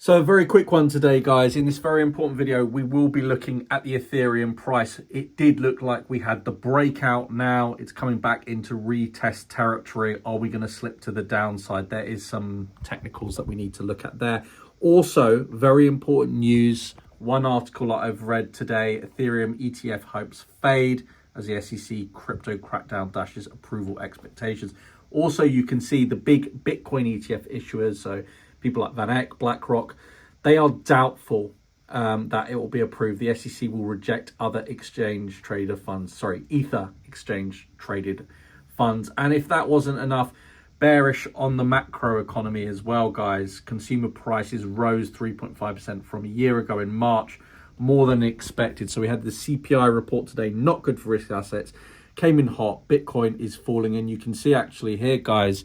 So a very quick one today, guys. In this very important video, we will be looking at the Ethereum price. It did look like we had the breakout. Now it's coming back into retest territory. Are we going to slip to the downside? There is some technicals that we need to look at there. Also, very important news. One article that I've read today, Ethereum ETF hopes fade as the SEC crypto crackdown dashes approval expectations. Also, you can see the big Bitcoin ETF issuers, so people like Van Eck, BlackRock, they are doubtful that it will be approved. The SEC will reject other exchange traded funds, Ether exchange traded funds. And if that wasn't enough, bearish on the macro economy as well, guys. Consumer prices rose 3.5% from a year ago in March, more than expected. So we had the CPI report today, not good for risk assets, came in hot. Bitcoin is falling, and you can see actually here, guys,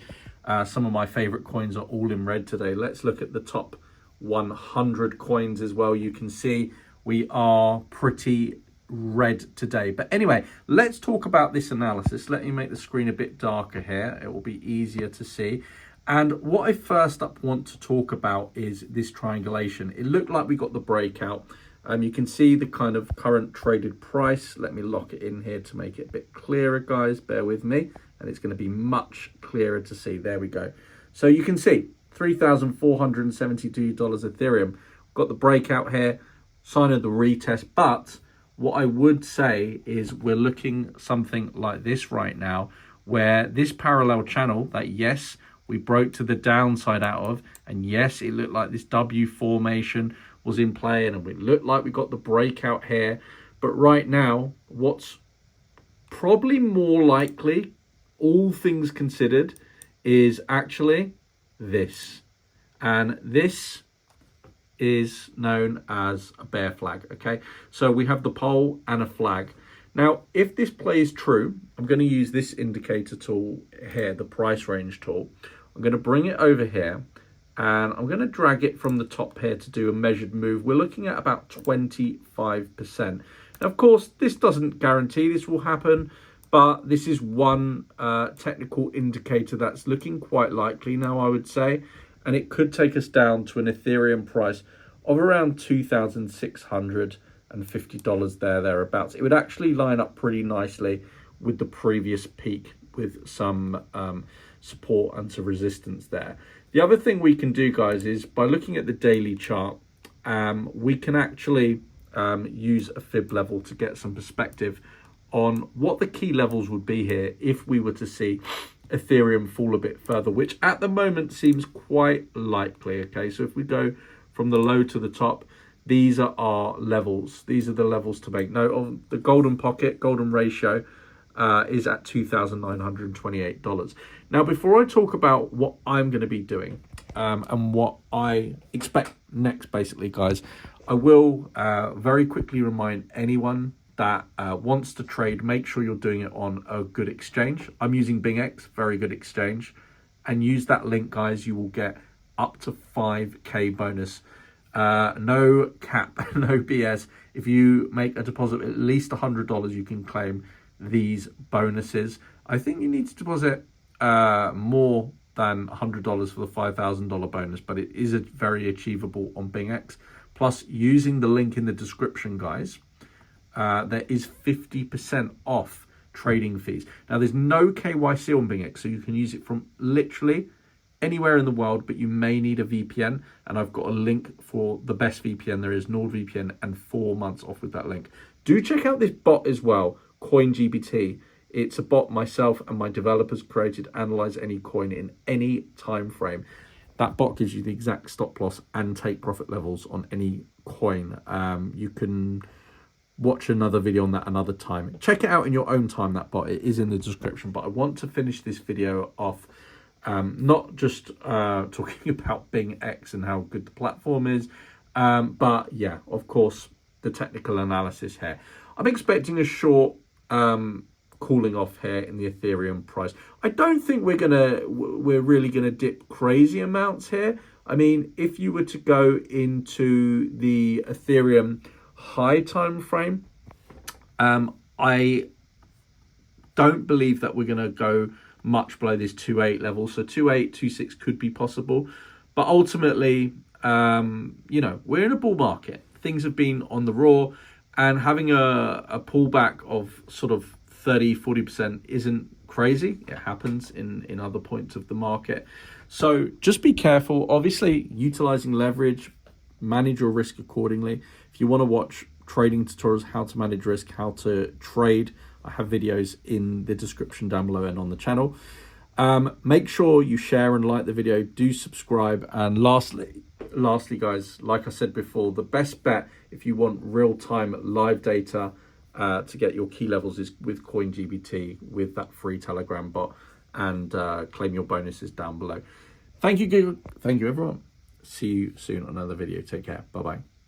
some of my favorite coins are all in red today. Let's look at the top 100 coins as well. You can see we are pretty red today. But anyway, let's talk about this analysis. Let me make the screen a bit darker here. It will be easier to see. And what I first up want to talk about is this triangulation. It looked like we got the breakout. You can see the kind of current traded price. Let me lock it in here to make it a bit clearer, guys. Bear with me. And it's going to be much clearer to see. There we go. So you can see $3,472 Ethereum. Got the breakout here, sign of the retest. But what I would say is we're looking something like this right now, where this parallel channel that, yes, we broke to the downside out of, and yes, it looked like this W formation was in play, and it looked like we got the breakout here. But right now, what's probably more likely, all things considered, is actually this. And this is known as a bear flag, okay? So we have the pole and a flag. Now, if this plays true, I'm going to use this indicator tool here, the price range tool. I'm going to bring it over here, and I'm going to drag it from the top here to do a measured move. We're looking at about 25%. Now, of course, this doesn't guarantee this will happen, but this is one technical indicator that's looking quite likely now, I would say. And it could take us down to an Ethereum price of around $2,650 thereabouts. It would actually line up pretty nicely with the previous peak, with some support and some resistance there. The other thing we can do, guys, is by looking at the daily chart, we can actually use a fib level to get some perspective on what the key levels would be here if we were to see Ethereum fall a bit further, which at the moment seems quite likely. Okay, so if we go from the low to the top, these are our levels. These are the levels to make note of. The golden ratio is at $2,928. Now, before I talk about what I'm going to be doing and what I expect next, basically, guys, I will very quickly remind anyone that wants to trade, make sure you're doing it on a good exchange. I'm using BingX, very good exchange. And use that link, guys. You will get up to 5K bonus. No cap, no BS. If you make a deposit at least $100, you can claim these bonuses. I think you need to deposit more than $100 for the $5,000 bonus, but it is very achievable on BingX. Plus, using the link in the description, guys, there is 50% off trading fees. Now, there's no KYC on BingX, so you can use it from literally anywhere in the world, but you may need a VPN, and I've got a link for the best VPN there is, NordVPN, and 4 months off with that link. Do check out this bot as well, CoinGPT. It's a bot myself and my developers created, analyze any coin in any time frame. That bot gives you the exact stop loss and take profit levels on any coin. You can watch another video on that another time. Check it out in your own time, that bot. It is in the description. But I want to finish this video off not just talking about BingX and how good the platform is, but yeah, of course, the technical analysis here. I'm expecting a short cooling off here in the Ethereum price. I don't think we're really gonna dip crazy amounts here. I mean, if you were to go into the Ethereum high time frame, I don't believe that we're going to go much below this 2.8 level. So 2.8, 2.6 could be possible, but ultimately you know, we're in a bull market. Things have been on the raw, and having a pullback of sort of 30-40% isn't crazy. It happens in other points of the market. So just be careful. Obviously, utilizing leverage, manage your risk accordingly. If you want to watch trading tutorials, how to manage risk, how to trade, I have videos in the description down below and on the channel. Make sure you share and like the video. Do subscribe. And lastly, guys, like I said before, the best bet if you want real-time live data to get your key levels is with CoinGBT, with that free Telegram bot, and claim your bonuses down below. Thank you, Google. Thank you, everyone. See you soon on another video. Take care. Bye-bye.